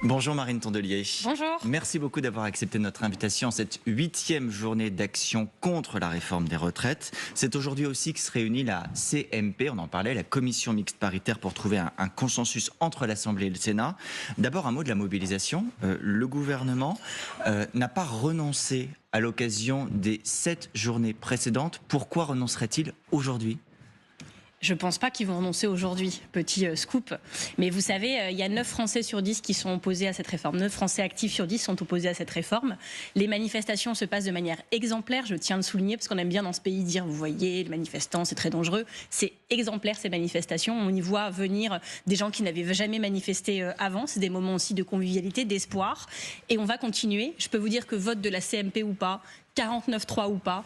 Bonjour Marine Tondelier. Bonjour. Merci beaucoup d'avoir accepté notre invitation à cette 8e journée d'action contre la réforme des retraites. C'est aujourd'hui aussi que se réunit la CMP, on en parlait, la commission mixte paritaire pour trouver un consensus entre l'Assemblée et le Sénat. D'abord un mot de la mobilisation. Le gouvernement n'a pas renoncé à l'occasion des 7 journées précédentes. Pourquoi renoncerait-il aujourd'hui ? Je ne pense pas qu'ils vont renoncer aujourd'hui, petit scoop. Mais vous savez, il y a 9 Français sur 10 qui sont opposés à cette réforme. 9 Français actifs sur 10 sont opposés à cette réforme. Les manifestations se passent de manière exemplaire, je tiens à le souligner, parce qu'on aime bien dans ce pays dire, vous voyez, les manifestants, c'est très dangereux. C'est exemplaire ces manifestations. On y voit venir des gens qui n'avaient jamais manifesté avant. C'est des moments aussi de convivialité, d'espoir. Et on va continuer. Je peux vous dire que vote de la CMP ou pas, 49.3 ou pas,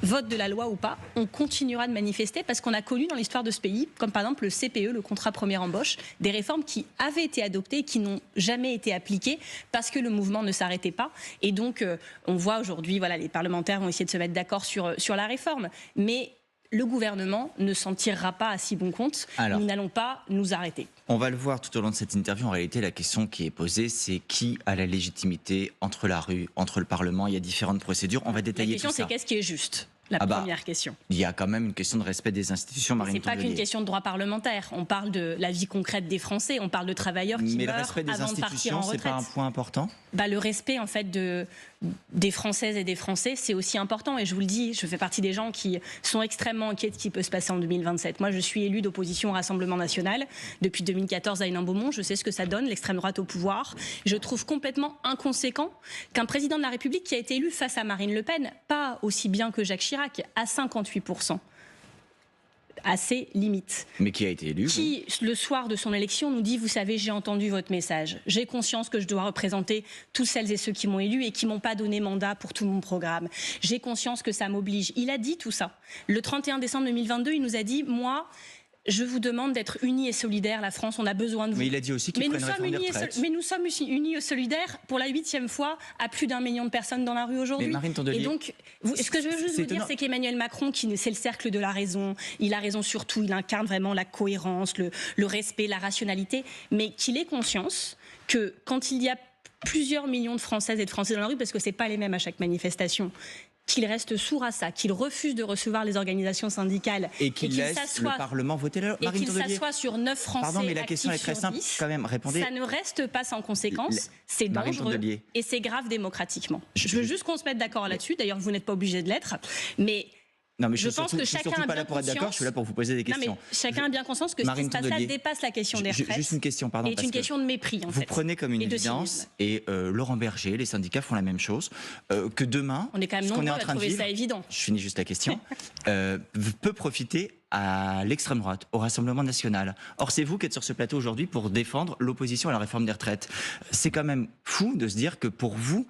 vote de la loi ou pas, on continuera de manifester parce qu'on a connu dans l'histoire de ce pays, comme par exemple le CPE, le contrat première embauche, des réformes qui avaient été adoptées et qui n'ont jamais été appliquées parce que le mouvement ne s'arrêtait pas. Et donc, on voit aujourd'hui, voilà, les parlementaires vont essayer de se mettre d'accord sur la réforme. Mais le gouvernement ne s'en tirera pas à si bon compte. Alors, nous n'allons pas nous arrêter. On va le voir tout au long de cette interview. En réalité, la question qui est posée, c'est qui a la légitimité entre la rue, entre le Parlement. Il y a différentes procédures. On va détailler tout ça. La question, c'est qu'est-ce qui est juste ? La première question. Il y a quand même une question de respect des institutions, Marine Tondelier. C'est pas qu'une question de droit parlementaire. On parle de la vie concrète des Français. On parle de travailleurs qui meurent avant de partir en retraite. Mais le respect des institutions, c'est pas un point important ? Le respect, en fait, des Françaises et des Français, c'est aussi important. Et je vous le dis, je fais partie des gens qui sont extrêmement inquiets de ce qui peut se passer en 2027. Moi, je suis élue d'opposition au Rassemblement national depuis 2014 à Hénin-Beaumont. Je sais ce que ça donne, l'extrême droite au pouvoir. Je trouve complètement inconséquent qu'un président de la République qui a été élu face à Marine Le Pen, pas aussi bien que Jacques Chirac, à 58%. À ses limites. Mais qui a été élu. Qui, le soir de son élection, nous dit, vous savez, j'ai entendu votre message. J'ai conscience que je dois représenter tous celles et ceux qui m'ont élu et qui m'ont pas donné mandat pour tout mon programme. J'ai conscience que ça m'oblige. Il a dit tout ça. Le 31 décembre 2022, il nous a dit, moi, je vous demande d'être unis et solidaires. La France, on a besoin de vous. Mais il a dit aussi qu'il ferait une réforme des retraites. Mais nous sommes unis et solidaires pour la 8e fois à plus d'1 million de personnes dans la rue aujourd'hui. Mais Marine Tondelier, et donc, ce que je veux juste vous dire, c'est qu'Emmanuel Macron, c'est le cercle de la raison. Il a raison sur tout. Il incarne vraiment la cohérence, le respect, la rationalité. Mais qu'il ait conscience que quand il y a plusieurs millions de Françaises et de Français dans la rue, parce que c'est pas les mêmes à chaque manifestation, qu'il reste sourd à ça, qu'il refuse de recevoir les organisations syndicales et qu'il laisse le Parlement voter la loi. Et qu'il s'assoit sur 9 Français. Pardon, mais la question est très simple, quand même, répondez. Ça ne reste pas sans conséquence, c'est dangereux et c'est grave démocratiquement. Je veux juste qu'on se mette d'accord là-dessus, d'ailleurs vous n'êtes pas obligé de l'être, mais... Non, mais je pense que chacun a bien là pour être d'accord, je suis là pour vous poser des questions. Non, mais chacun a bien conscience que ce qui se passe là dépasse la question des retraites. Juste une question, pardon. C'est une question de mépris, en fait. Vous prenez comme une évidence, et Laurent Berger, les syndicats font la même chose, que demain, on est quand même nombreux à trouver ça évident. Je finis juste la question, peut profiter à l'extrême droite, au Rassemblement national. Or, c'est vous qui êtes sur ce plateau aujourd'hui pour défendre l'opposition à la réforme des retraites. C'est quand même fou de se dire que pour vous,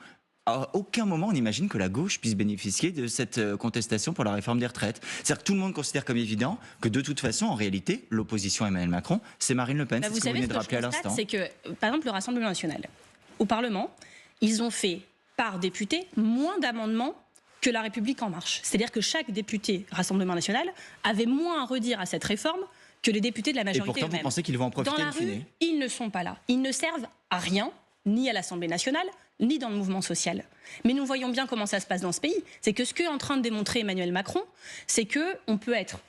à aucun moment on imagine que la gauche puisse bénéficier de cette contestation pour la réforme des retraites. C'est-à-dire que tout le monde considère comme évident que de toute façon, en réalité, l'opposition à Emmanuel Macron, c'est Marine Le Pen. Vous savez, ce que je constate, c'est que, par exemple, le Rassemblement national, au Parlement, ils ont fait, par député, moins d'amendements que La République En Marche. C'est-à-dire que chaque député Rassemblement national avait moins à redire à cette réforme que les députés de la majorité eux-mêmes. Et pourtant, vous pensez qu'ils vont en profiter dans la rue, ils ne sont pas là. Ils ne servent à rien, ni à l'Assemblée nationale, ni dans le mouvement social. Mais nous voyons bien comment ça se passe dans ce pays. C'est que ce qu'est en train de démontrer Emmanuel Macron, c'est qu'on peut être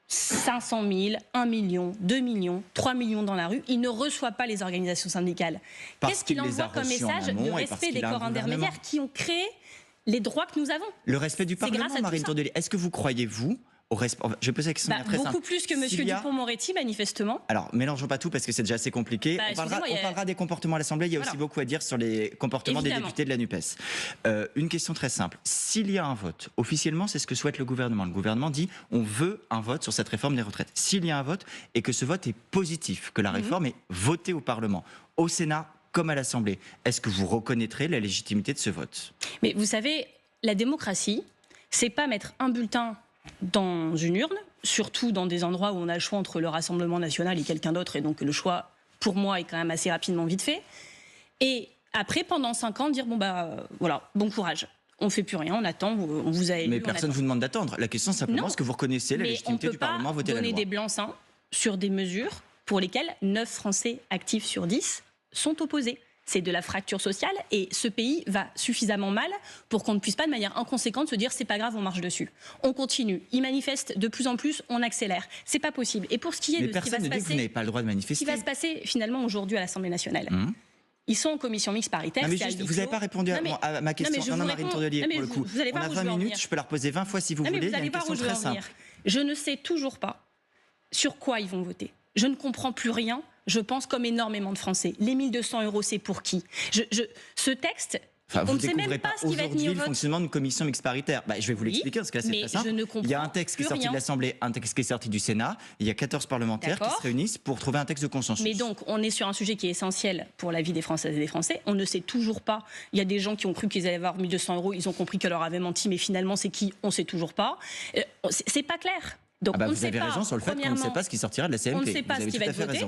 500 000, 1 million, 2 millions, 3 millions dans la rue. Il ne reçoit pas les organisations syndicales. Qu'est-ce qu'il envoie comme message de respect des corps intermédiaires qui ont créé les droits que nous avons? Le respect du Parlement, Marine Tondelier. Est-ce que vous croyez, vous, je vais poser la question très simple. Beaucoup plus que M. Dupond-Moretti, manifestement. Alors, mélangeons pas tout parce que c'est déjà assez compliqué. On parlera des comportements à l'Assemblée. Il y a aussi beaucoup à dire sur les comportements des députés de la NUPES. Une question très simple. S'il y a un vote, officiellement, c'est ce que souhaite le gouvernement. Le gouvernement dit on veut un vote sur cette réforme des retraites. S'il y a un vote et que ce vote est positif, que la réforme est votée au Parlement, au Sénat comme à l'Assemblée, est-ce que vous reconnaîtrez la légitimité de ce vote? Mais vous savez, la démocratie, c'est pas mettre un bulletin dans une urne, surtout dans des endroits où on a le choix entre le Rassemblement national et quelqu'un d'autre, et donc le choix, pour moi, est quand même assez rapidement vite fait. Et après, pendant 5 ans, dire, voilà, bon courage. On ne fait plus rien, on attend, on vous a élu. Mais personne ne vous demande d'attendre. La question, c'est simplement, est-ce que vous reconnaissez la légitimité du Parlement à voter la loi? On ne peut pas donner des blancs-seings sur des mesures pour lesquelles 9 Français actifs sur 10 sont opposés. C'est de la fracture sociale et ce pays va suffisamment mal pour qu'on ne puisse pas de manière inconséquente se dire c'est pas grave, on marche dessus. On continue, ils manifestent de plus en plus, on accélère. C'est pas possible. Et pour ce qui est de ce qui va se passer, vous n'avez pas le droit de manifester. Ce qui va se passer finalement aujourd'hui à l'Assemblée nationale. Ils sont en commission mixte paritaire. Non, mais juste, vous n'avez pas répondu à ma question. Non, Marine Tourdelier, pour le coup. On a 20 minutes, je peux la reposer 20 fois si vous voulez. Vous allez voir où je veux en venir. Je ne sais toujours pas sur quoi ils vont voter. Je ne comprends plus rien. Je pense comme énormément de Français. Les 1 200 €, c'est pour qui? Ce texte, on ne sait même pas ce qui va être mis au vote. Le fonctionnement d'une commission mixte paritaire. Je vais vous l'expliquer parce que là, c'est très simple. Il y a un texte qui est sorti de l'Assemblée, un texte qui est sorti du Sénat. Il y a 14 parlementaires qui se réunissent pour trouver un texte de consensus. Mais donc, on est sur un sujet qui est essentiel pour la vie des Françaises et des Français. On ne sait toujours pas. Il y a des gens qui ont cru qu'ils allaient avoir 1 200 €. Ils ont compris qu'elle leur avait menti, mais finalement, c'est qui? On ne sait toujours pas. C'est pas clair. Donc, vous avez raison sur le fait qu'on ne sait pas ce qui sortira de la CMP. On ne sait pas ce qui va être voté.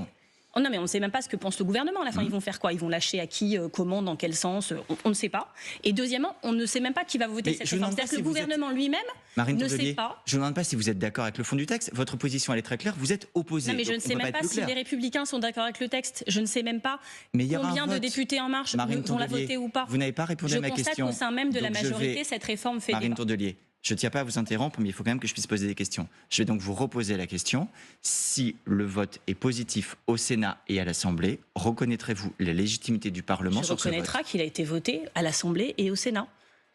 Oh non, mais on ne sait même pas ce que pense le gouvernement à la fin. Ils vont faire quoi? Ils vont lâcher à qui, comment, dans quel sens? On ne sait pas. Et deuxièmement, on ne sait même pas qui va voter cette réforme. C'est-à-dire que le gouvernement lui-même ne sait pas. Je ne demande pas si vous êtes d'accord avec le fond du texte. Votre position, elle est très claire. Vous êtes opposé. Non, mais je ne sais même pas si les Républicains sont d'accord avec le texte. Je ne sais même pas combien de députés En Marche vont la voter ou pas. Vous n'avez pas répondu à ma question. Je constate qu'au sein même de la majorité, cette réforme fait débat. Marine Tourdelier. Je ne tiens pas à vous interrompre, mais il faut quand même que je puisse poser des questions. Je vais donc vous reposer la question. Si le vote est positif au Sénat et à l'Assemblée, reconnaîtrez-vous la légitimité du Parlement sur ce vote? Je reconnaîtrai qu'il a été voté à l'Assemblée et au Sénat.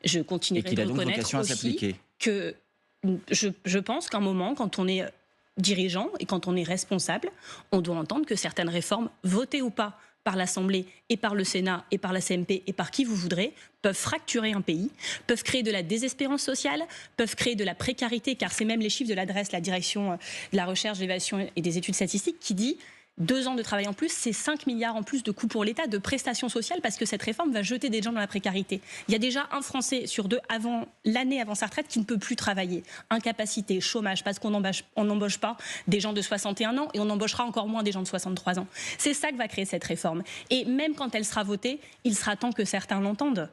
Je continuerai de reconnaître aussi que je pense qu'à un moment, quand on est dirigeant et quand on est responsable, on doit entendre que certaines réformes, votées ou pas, par l'Assemblée et par le Sénat et par la CMP et par qui vous voudrez, peuvent fracturer un pays, peuvent créer de la désespérance sociale, peuvent créer de la précarité, car c'est même les chiffres de l'adresse, la direction de la recherche, de l'évaluation et des études statistiques qui dit 2 ans de travail en plus, c'est 5 milliards en plus de coûts pour l'État, de prestations sociales, parce que cette réforme va jeter des gens dans la précarité. Il y a déjà un Français sur 2 l'année avant sa retraite qui ne peut plus travailler. Incapacité, chômage, parce qu'on n'embauche pas des gens de 61 ans et on embauchera encore moins des gens de 63 ans. C'est ça que va créer cette réforme. Et même quand elle sera votée, il sera temps que certains l'entendent.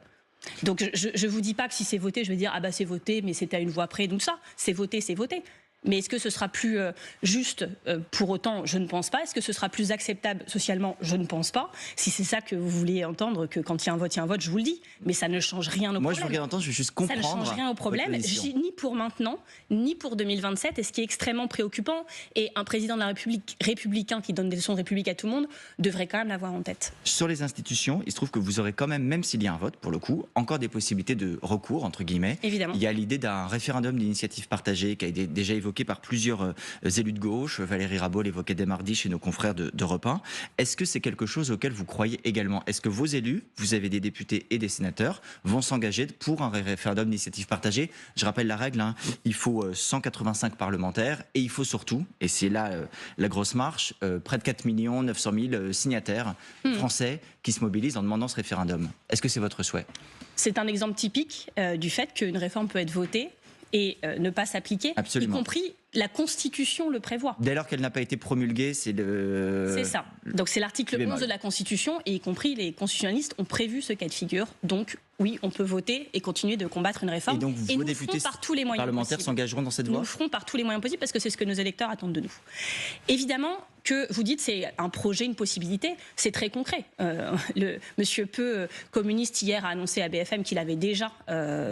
Donc je ne vous dis pas que si c'est voté, je vais dire ah bah c'est voté, mais c'était à une voix près, donc ça, c'est voté, c'est voté. Mais est-ce que ce sera plus juste pour autant? Je ne pense pas. Est-ce que ce sera plus acceptable socialement? Je ne pense pas. Si c'est ça que vous voulez entendre, que quand il y a un vote, je vous le dis. Mais ça ne change rien au problème. Moi, je veux rien entendre, je veux juste comprendre. Ça ne change rien au problème, ni pour maintenant, ni pour 2027. Et ce qui est extrêmement préoccupant, et un président de la République républicain qui donne des leçons de République à tout le monde, devrait quand même l'avoir en tête. Sur les institutions, il se trouve que vous aurez quand même s'il y a un vote, pour le coup, encore des possibilités de recours, entre guillemets. Évidemment. Il y a l'idée d'un référendum d'initiative partagée qui a été déjà évoqué par plusieurs élus de gauche. Valérie Rabault l'évoquait dès mardi chez nos confrères d'Europe 1. Est-ce que c'est quelque chose auquel vous croyez également? Est-ce que vos élus, vous avez des députés et des sénateurs, vont s'engager pour un référendum d'initiative partagée? Je rappelle la règle, il faut 185 parlementaires et il faut surtout, et c'est là la grosse marche, près de 4 900 000 signataires français qui se mobilisent en demandant ce référendum. Est-ce que c'est votre souhait? C'est un exemple typique du fait qu'une réforme peut être votée et ne pas s'appliquer, y compris la Constitution le prévoit. Dès lors qu'elle n'a pas été promulguée, c'est le... C'est ça. Donc c'est l'article 11 de la Constitution, et y compris les constitutionnalistes ont prévu ce cas de figure. Donc oui, on peut voter et continuer de combattre une réforme. Et donc vos députés par tous les moyens parlementaires s'engageront dans cette voie? Nous le ferons par tous les moyens possibles parce que c'est ce que nos électeurs attendent de nous. Évidemment que vous dites c'est un projet, une possibilité, c'est très concret. Le monsieur Peu, communiste, hier a annoncé à BFM qu'il avait déjà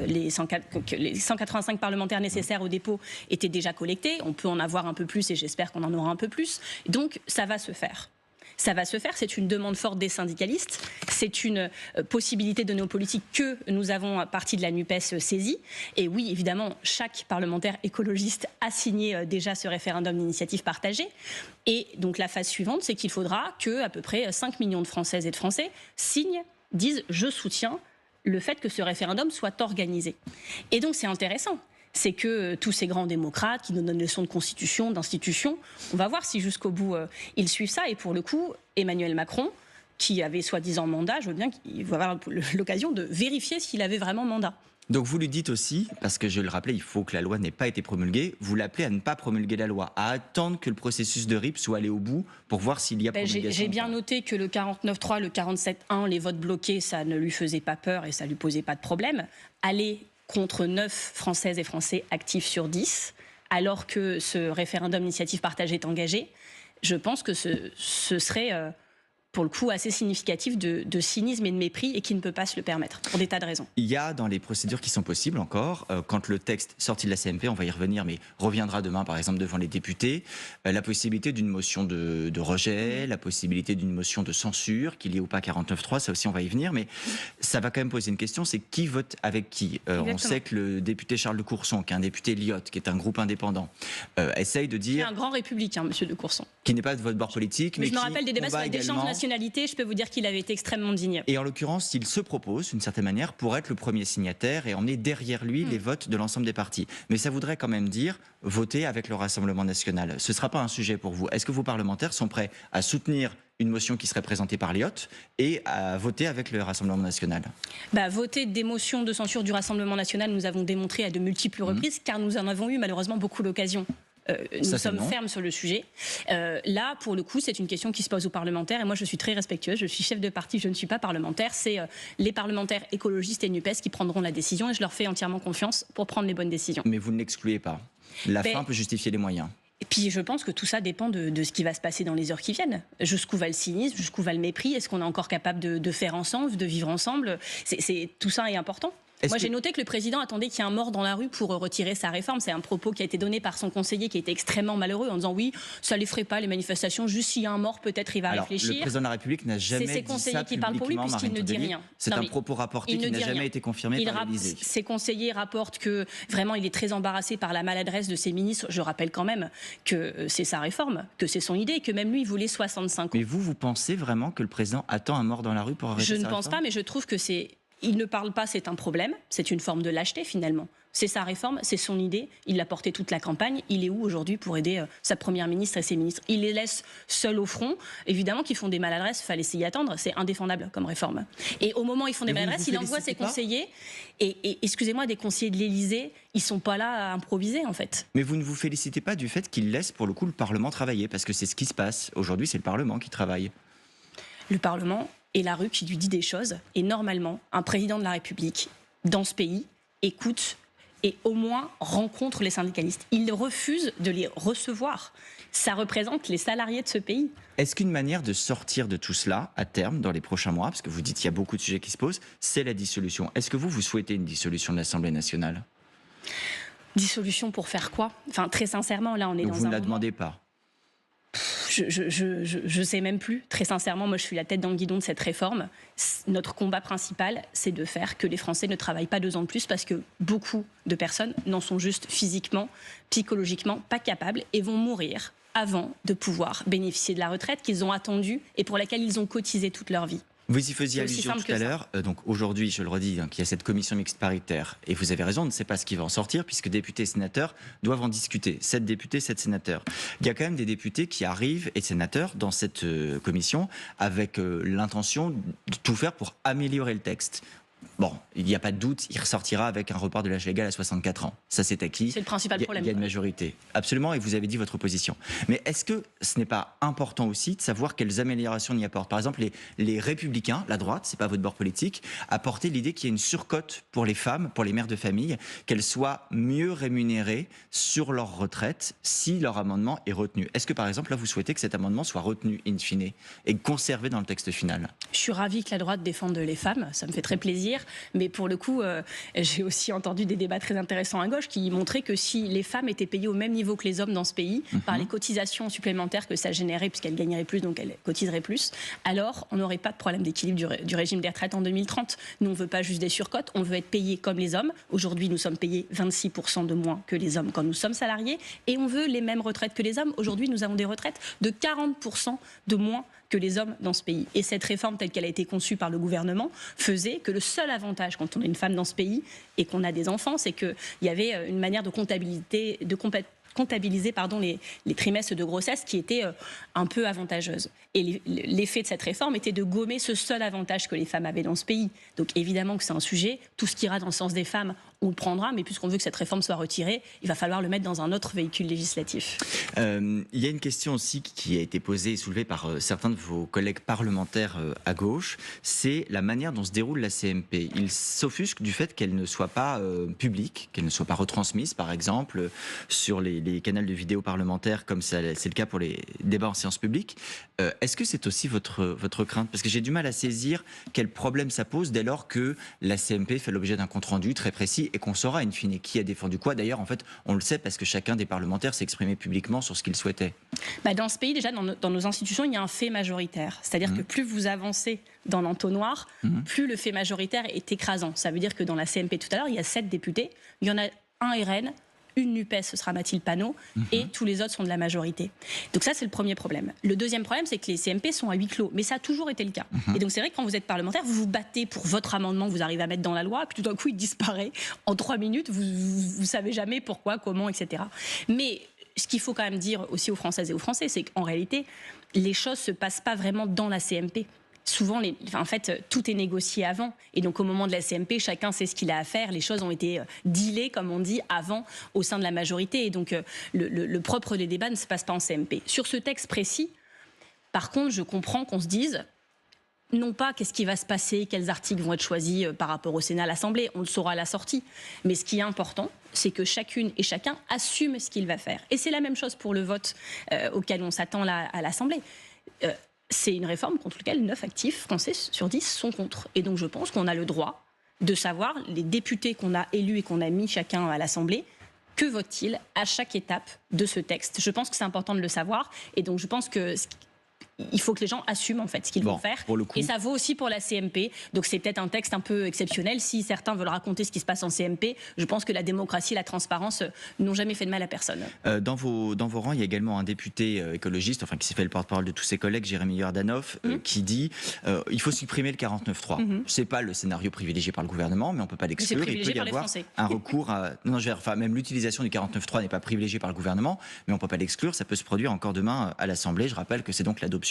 les 185 parlementaires nécessaires au dépôt étaient déjà collectés. On peut en avoir un peu plus et j'espère qu'on en aura un peu plus. Donc ça va se faire. Ça va se faire, c'est une demande forte des syndicalistes, c'est une possibilité de nos politiques que nous avons, partie de la NUPES, saisie. Et oui, évidemment, chaque parlementaire écologiste a signé déjà ce référendum d'initiative partagée. Et donc la phase suivante, c'est qu'il faudra que à peu près 5 millions de Françaises et de Français disent « je soutiens » le fait que ce référendum soit organisé. Et donc c'est intéressant. C'est que tous ces grands démocrates qui nous donnent des leçons de constitution, d'institution, on va voir si jusqu'au bout ils suivent ça. Et pour le coup, Emmanuel Macron, qui avait soi-disant mandat, je veux bien qu'il va avoir l'occasion de vérifier s'il avait vraiment mandat. Donc vous lui dites aussi, parce que je le rappelais, il faut que la loi n'ait pas été promulguée, vous l'appelez à ne pas promulguer la loi, à attendre que le processus de RIP soit allé au bout pour voir s'il y a promulgation. J'ai bien noté que le 49.3, le 47.1, les votes bloqués, ça ne lui faisait pas peur et ça ne lui posait pas de problème. Aller contre 9 Françaises et Français actifs sur 10, alors que ce référendum d'initiative partagée est engagé, je pense que ce serait pour le coup, assez significatif de cynisme et de mépris et qui ne peut pas se le permettre, pour des tas de raisons. Il y a dans les procédures qui sont possibles encore, quand le texte sorti de la CMP, on va y revenir, mais reviendra demain par exemple devant les députés, la possibilité d'une motion de rejet, la possibilité d'une motion de censure, qu'il y ait ou pas 49.3, ça aussi on va y venir, mais ça va quand même poser une question, c'est qui vote avec qui. On sait que le député Charles de Courson, qui est un député Lyotte, qui est un groupe indépendant, essaye de dire... C'est un grand républicain, monsieur de Courson. Qui n'est pas de votre bord politique, mais je me rappelle des débats sur la déchéance de nationalité, je peux vous dire qu'il avait été extrêmement digne. Et en l'occurrence, il se propose, d'une certaine manière, pour être le premier signataire et emmener derrière lui les votes de l'ensemble des partis. Mais ça voudrait quand même dire voter avec le Rassemblement national. Ce ne sera pas un sujet pour vous. Est-ce que vos parlementaires sont prêts à soutenir une motion qui serait présentée par Lyotte et à voter avec le Rassemblement national? Voter des motions de censure du Rassemblement national, nous avons démontré à de multiples reprises, car nous en avons eu malheureusement beaucoup l'occasion. Nous sommes fermes sur le sujet. Là, pour le coup, c'est une question qui se pose aux parlementaires. Et moi, je suis très respectueuse. Je suis chef de parti, je ne suis pas parlementaire. C'est les parlementaires écologistes et NUPES qui prendront la décision. Et je leur fais entièrement confiance pour prendre les bonnes décisions. Mais vous ne l'excluez pas. La fin peut justifier les moyens. Et puis je pense que tout ça dépend de ce qui va se passer dans les heures qui viennent. Jusqu'où va le cynisme, jusqu'où va le mépris? Est-ce qu'on est encore capable de faire ensemble, de vivre ensemble? Tout ça est important. Moi, j'ai noté que le président attendait qu'il y ait un mort dans la rue pour retirer sa réforme. C'est un propos qui a été donné par son conseiller qui était extrêmement malheureux en disant oui, ça ne les ferait pas les manifestations, juste s'il y a un mort, peut-être il va réfléchir. Le président de la République n'a jamais dit ça. C'est ses conseillers qui parlent pour lui puisqu'il ne dit rien. C'est un propos rapporté qui n'a jamais été confirmé par l'Élysée. Ses conseillers rapportent que vraiment il est très embarrassé par la maladresse de ses ministres. Je rappelle quand même que c'est sa réforme, que c'est son idée et que même lui il voulait 65 ans. Mais vous pensez vraiment que le président attend un mort dans la rue pour arrêter sa réforme? Je ne pense pas, mais je trouve que il ne parle pas, c'est un problème. C'est une forme de lâcheté, finalement. C'est sa réforme, c'est son idée. Il l'a portée toute la campagne. Il est où aujourd'hui pour aider sa première ministre et ses ministres? Il les laisse seuls au front. Évidemment qu'ils font des maladresses, il fallait s'y attendre. C'est indéfendable comme réforme. Et au moment où ils font des maladresses, il envoie ses conseillers. Et excusez-moi, des conseillers de l'Élysée, ils ne sont pas là à improviser, en fait. Mais vous ne vous félicitez pas du fait qu'il laisse, pour le coup, le Parlement travailler? Parce que c'est ce qui se passe. Aujourd'hui, c'est le Parlement qui travaille. Le Parlement et la rue qui lui dit des choses. Et normalement, un président de la République, dans ce pays, écoute et au moins rencontre les syndicalistes. Il refuse de les recevoir. Ça représente les salariés de ce pays. Est-ce qu'une manière de sortir de tout cela, à terme, dans les prochains mois, parce que vous dites qu'il y a beaucoup de sujets qui se posent, c'est la dissolution? Est-ce que vous souhaitez une dissolution de l'Assemblée nationale? Dissolution pour faire quoi? Enfin, très sincèrement, là, on est dans un moment... Vous ne la demandez pas? Je sais même plus. Très sincèrement, moi, je suis la tête dans le guidon de cette réforme. Notre combat principal, c'est de faire que les Français ne travaillent pas 2 ans de plus parce que beaucoup de personnes n'en sont juste physiquement, psychologiquement pas capables et vont mourir avant de pouvoir bénéficier de la retraite qu'ils ont attendue et pour laquelle ils ont cotisé toute leur vie. Vous y faisiez allusion tout à l'heure. Donc aujourd'hui, je le redis, qu'il y a cette commission mixte paritaire. Et vous avez raison, on ne sait pas ce qui va en sortir, puisque députés et sénateurs doivent en discuter. 7 députés, 7 sénateurs. Il y a quand même des députés qui arrivent, et sénateurs, dans cette commission, avec l'intention de tout faire pour améliorer le texte. Bon, il n'y a pas de doute, il ressortira avec un report de l'âge légal à 64 ans. Ça, c'est acquis. C'est le principal problème. Il y a une majorité. Absolument, et vous avez dit votre position. Mais est-ce que ce n'est pas important aussi de savoir quelles améliorations on y apporte? Par exemple, les Républicains, la droite, c'est pas votre bord politique, apporter l'idée qu'il y ait une surcote pour les femmes, pour les mères de famille, qu'elles soient mieux rémunérées sur leur retraite si leur amendement est retenu. Est-ce que, par exemple, là, vous souhaitez que cet amendement soit retenu in fine et conservé dans le texte final? Je suis ravie que la droite défende les femmes, ça me fait très plaisir. Mais pour le coup, j'ai aussi entendu des débats très intéressants à gauche qui montraient que si les femmes étaient payées au même niveau que les hommes dans ce pays, par les cotisations supplémentaires que ça générait, puisqu'elles gagneraient plus, donc elles cotiseraient plus, alors on n'aurait pas de problème d'équilibre du régime des retraites en 2030. Nous, on ne veut pas juste des surcotes, on veut être payés comme les hommes. Aujourd'hui, nous sommes payés 26% de moins que les hommes quand nous sommes salariés. Et on veut les mêmes retraites que les hommes. Aujourd'hui, nous avons des retraites de 40% de moins que les hommes dans ce pays. Et cette réforme, telle qu'elle a été conçue par le gouvernement, faisait que le seul avantage quand on est une femme dans ce pays et qu'on a des enfants, c'est qu'il y avait une manière de comptabiliser les trimestres de grossesse qui était un peu avantageuse. Et l'effet de cette réforme était de gommer ce seul avantage que les femmes avaient dans ce pays. Donc évidemment que c'est un sujet, tout ce qui ira dans le sens des femmes, on le prendra, mais puisqu'on veut que cette réforme soit retirée, il va falloir le mettre dans un autre véhicule législatif. Il y a une question aussi qui a été posée et soulevée par certains de vos collègues parlementaires à gauche, c'est la manière dont se déroule la CMP. Ils s'offusquent du fait qu'elle ne soit pas publique, qu'elle ne soit pas retransmise, par exemple, sur les canaux de vidéo parlementaires, comme c'est le cas pour les débats en séance publique. Est-ce que c'est aussi votre crainte? Parce que j'ai du mal à saisir quel problème ça pose dès lors que la CMP fait l'objet d'un compte-rendu très précis et qu'on saura in fine qui a défendu quoi. D'ailleurs, en fait, on le sait parce que chacun des parlementaires s'est exprimé publiquement sur ce qu'il souhaitait. Dans ce pays, déjà, dans nos institutions, il y a un fait majoritaire. C'est-à-dire que plus vous avancez dans l'entonnoir, plus le fait majoritaire est écrasant. Ça veut dire que dans la CMP tout à l'heure, il y a 7 députés, il y en a un RN, une NUPES, ce sera Mathilde Panot, et tous les autres sont de la majorité. Donc ça, c'est le premier problème. Le deuxième problème, c'est que les CMP sont à huis clos, mais ça a toujours été le cas. Et donc c'est vrai que quand vous êtes parlementaire, vous vous battez pour votre amendement que vous arrivez à mettre dans la loi, puis tout d'un coup, il disparaît en 3 minutes, vous savez jamais pourquoi, comment, etc. Mais ce qu'il faut quand même dire aussi aux Françaises et aux Français, c'est qu'en réalité, les choses ne se passent pas vraiment dans la CMP. Souvent, en fait, tout est négocié avant. Et donc, au moment de la CMP, chacun sait ce qu'il a à faire. Les choses ont été dealées, comme on dit, avant, au sein de la majorité. Et donc, le propre des débats ne se passe pas en CMP. Sur ce texte précis, par contre, je comprends qu'on se dise, non pas qu'est-ce qui va se passer, quels articles vont être choisis par rapport au Sénat, à l'Assemblée, on le saura à la sortie. Mais ce qui est important, c'est que chacune et chacun assume ce qu'il va faire. Et c'est la même chose pour le vote auquel on s'attend là, à l'Assemblée. C'est une réforme contre laquelle 9 actifs français sur 10 sont contre. Et donc je pense qu'on a le droit de savoir, les députés qu'on a élus et qu'on a mis chacun à l'Assemblée, que votent-ils à chaque étape de ce texte. Je pense que c'est important de le savoir. Et donc je pense que il faut que les gens assument en fait ce qu'ils vont faire. Pour le coup. Et ça vaut aussi pour la CMP. Donc c'est peut-être un texte un peu exceptionnel. Si certains veulent raconter ce qui se passe en CMP, je pense que la démocratie et la transparence n'ont jamais fait de mal à personne. Dans vos rangs, il y a également un député écologiste, enfin qui s'est fait le porte-parole de tous ses collègues, Jérémy Yordanov, qui dit il faut supprimer le 49.3. C'est pas le scénario privilégié par le gouvernement, mais on peut pas l'exclure. Il peut y avoir un recours à... même l'utilisation du 49.3 n'est pas privilégiée par le gouvernement, mais on peut pas l'exclure. Ça peut se produire encore demain à l'Assemblée. Je rappelle que c'est donc l'adoption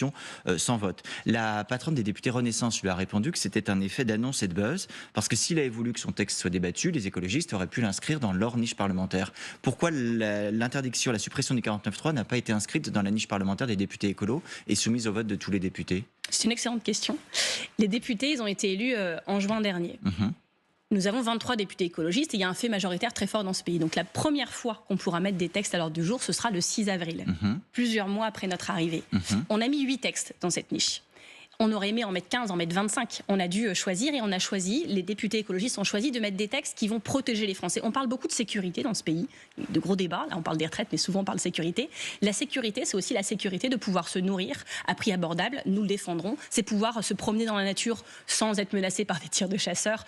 sans vote. La patronne des députés Renaissance lui a répondu que c'était un effet d'annonce et de buzz, parce que s'il avait voulu que son texte soit débattu, les écologistes auraient pu l'inscrire dans leur niche parlementaire. Pourquoi l'interdiction, la suppression du 49.3 n'a pas été inscrite dans la niche parlementaire des députés écolos et soumise au vote de tous les députés? C'est une excellente question. Les députés, ils ont été élus en juin dernier. Nous avons 23 députés écologistes et il y a un fait majoritaire très fort dans ce pays. Donc la première fois qu'on pourra mettre des textes à l'ordre du jour, ce sera le 6 avril, plusieurs mois après notre arrivée. On a mis 8 textes dans cette niche. On aurait aimé en mettre 15, en mettre 25. On a dû choisir et on a choisi, les députés écologistes ont choisi de mettre des textes qui vont protéger les Français. On parle beaucoup de sécurité dans ce pays, de gros débats. Là, on parle des retraites, mais souvent on parle de sécurité. La sécurité, c'est aussi la sécurité de pouvoir se nourrir à prix abordable. Nous le défendrons. C'est pouvoir se promener dans la nature sans être menacé par des tirs de chasseurs.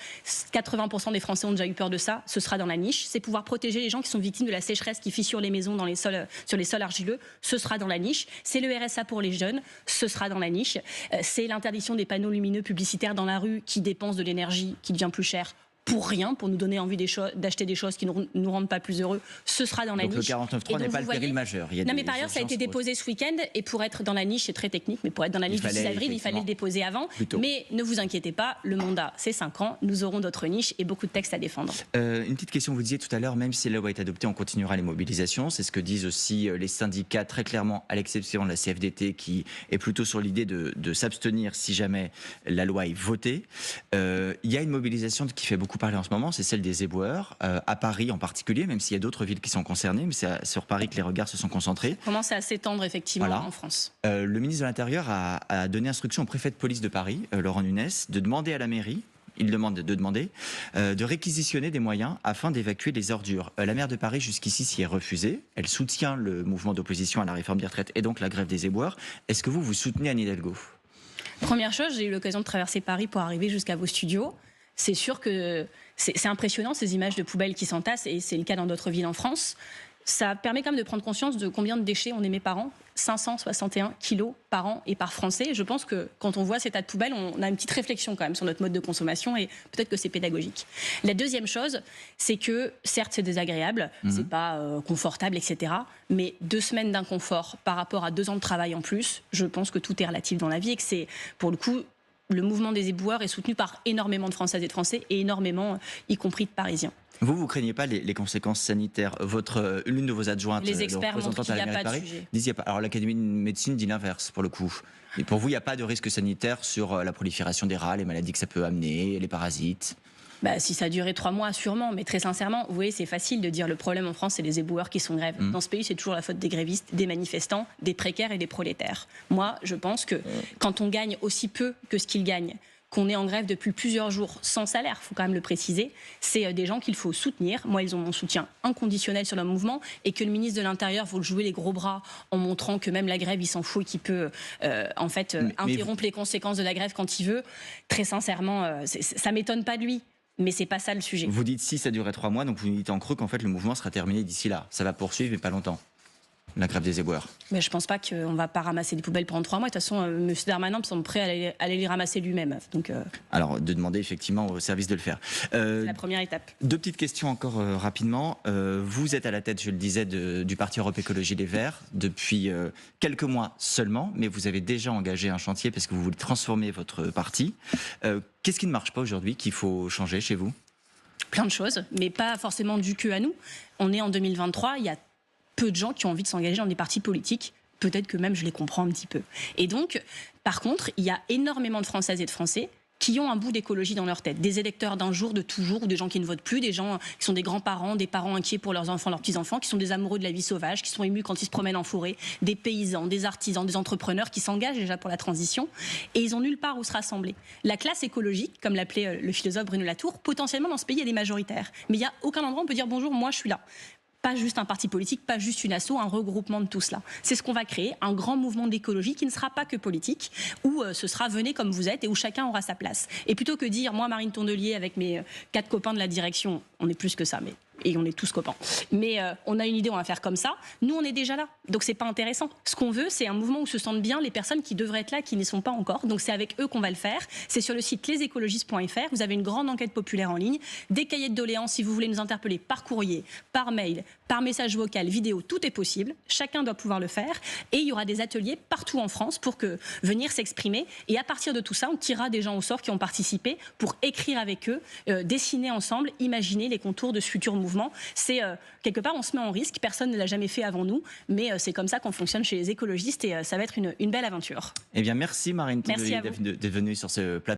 80% des Français ont déjà eu peur de ça. Ce sera dans la niche. C'est pouvoir protéger les gens qui sont victimes de la sécheresse qui fissure les maisons dans les sols, sur les sols argileux. Ce sera dans la niche. C'est le RSA pour les jeunes. Ce sera dans la niche. C'est l'interdiction des panneaux lumineux publicitaires dans la rue qui dépensent de l'énergie qui devient plus chère pour rien, pour nous donner envie d'acheter des choses qui ne nous rendent pas plus heureux. Ce sera dans la niche. Donc le 49.3 n'est pas le péril majeur. Non, mais par ailleurs, ça a été déposé ce week-end et pour être dans la niche, c'est très technique, mais pour être dans la niche du 6 avril, il fallait le déposer avant. Mais ne vous inquiétez pas, le mandat, c'est 5 ans. Nous aurons d'autres niches et beaucoup de textes à défendre. Une petite question, vous disiez tout à l'heure, même si la loi est adoptée, on continuera les mobilisations. C'est ce que disent aussi les syndicats, très clairement, à l'exception de la CFDT, qui est plutôt sur l'idée de s'abstenir si jamais la loi est votée. Il y a une mobilisation qui fait beaucoup parler en ce moment, c'est celle des éboueurs, à Paris en particulier, même s'il y a d'autres villes qui sont concernées, mais c'est sur Paris que les regards se sont concentrés. Ça commence à s'étendre effectivement en France. Le ministre de l'Intérieur a donné instruction au préfet de police de Paris, Laurent Nunez, de demander à la mairie, de réquisitionner des moyens afin d'évacuer les ordures. La maire de Paris jusqu'ici s'y est refusée. Elle soutient le mouvement d'opposition à la réforme des retraites et donc la grève des éboueurs. Est-ce que vous soutenez Anne Hidalgo? Première chose, j'ai eu l'occasion de traverser Paris pour arriver jusqu'à vos studios. C'est sûr que c'est impressionnant ces images de poubelles qui s'entassent et c'est le cas dans d'autres villes en France. Ça permet quand même de prendre conscience de combien de déchets on émet par an. 561 kilos par an et par Français. Je pense que quand on voit ces tas de poubelles, on a une petite réflexion quand même sur notre mode de consommation et peut-être que c'est pédagogique. La deuxième chose, c'est que certes c'est désagréable, c'est pas confortable, etc. Mais 2 semaines d'inconfort par rapport à 2 ans de travail en plus, je pense que tout est relatif dans la vie et que c'est pour le coup le mouvement des éboueurs est soutenu par énormément de Françaises et de Français, et énormément, y compris de Parisiens. Vous craignez pas les conséquences sanitaires? L'une de vos adjointes, Les experts montrent qu'il n'y a pas de sujet. disent, alors l'Académie de médecine dit l'inverse pour le coup. Et pour vous, il n'y a pas de risque sanitaire sur la prolifération des rats, les maladies que ça peut amener, les parasites? Si ça durait 3 mois, sûrement. Mais très sincèrement, vous voyez, c'est facile de dire le problème en France, c'est les éboueurs qui sont grèves. Dans ce pays, c'est toujours la faute des grévistes, des manifestants, des précaires et des prolétaires. Moi, je pense que quand on gagne aussi peu que ce qu'ils gagnent, qu'on est en grève depuis plusieurs jours sans salaire, il faut quand même le préciser, c'est des gens qu'il faut soutenir. Moi, ils ont mon soutien inconditionnel sur le mouvement, et que le ministre de l'Intérieur veut jouer les gros bras en montrant que même la grève, il s'en fout et qu'il peut interrompre les conséquences de la grève quand il veut. Très sincèrement, ça ne m'étonne pas de lui. Mais c'est pas ça le sujet. Vous dites si ça durait 3 mois, donc vous dites en creux qu'en fait le mouvement sera terminé d'ici là. Ça va poursuivre, mais pas longtemps. La grève des éboueurs. Mais je pense pas qu'on va pas ramasser des poubelles pendant 3 mois. De toute façon, M. Darmanin me semble prêt à aller les ramasser lui-même. Donc, alors, de demander effectivement au service de le faire. C'est la première étape. 2 petites questions encore rapidement. Vous êtes à la tête, je le disais, du Parti Europe Écologie Les Verts depuis quelques mois seulement, mais vous avez déjà engagé un chantier parce que vous voulez transformer votre parti. Qu'est-ce qui ne marche pas aujourd'hui, qu'il faut changer chez vous? Plein de choses, mais pas forcément dû que à nous. On est en 2023, il y a peu de gens qui ont envie de s'engager dans des partis politiques. Peut-être que même je les comprends un petit peu. Et donc, par contre, il y a énormément de Françaises et de Français qui ont un bout d'écologie dans leur tête. Des électeurs d'un jour, de toujours, ou des gens qui ne votent plus, des gens qui sont des grands-parents, des parents inquiets pour leurs enfants, leurs petits-enfants, qui sont des amoureux de la vie sauvage, qui sont émus quand ils se promènent en forêt, des paysans, des artisans, des entrepreneurs qui s'engagent déjà pour la transition, et ils ont nulle part où se rassembler. La classe écologique, comme l'appelait le philosophe Bruno Latour, potentiellement dans ce pays, elle est majoritaire. Mais il n'y a aucun endroit où on peut dire bonjour, moi je suis là. Pas juste un parti politique, pas juste une asso, un regroupement de tout cela. C'est ce qu'on va créer, un grand mouvement d'écologie qui ne sera pas que politique, où ce sera venez comme vous êtes et où chacun aura sa place. Et plutôt que dire, moi Marine Tondelier avec mes 4 copains de la direction, on est plus que ça, et on est tous copains. Mais on a une idée, on va faire comme ça. Nous, on est déjà là, donc c'est pas intéressant. Ce qu'on veut, c'est un mouvement où se sentent bien les personnes qui devraient être là, qui n'y sont pas encore. Donc c'est avec eux qu'on va le faire. C'est sur le site lesécologistes.fr. Vous avez une grande enquête populaire en ligne, des cahiers de doléances si vous voulez nous interpeller par courrier, par mail, par message vocal, vidéo, tout est possible. Chacun doit pouvoir le faire. Et il y aura des ateliers partout en France pour venir s'exprimer. Et à partir de tout ça, on tirera des gens au sort qui ont participé pour écrire avec eux, dessiner ensemble, imaginer les contours de ce futur mouvement. C'est quelque part, on se met en risque. Personne ne l'a jamais fait avant nous. Mais c'est comme ça qu'on fonctionne chez les écologistes et ça va être une belle aventure. Eh bien, merci Marine Tondelier d'être venue sur ce plateau.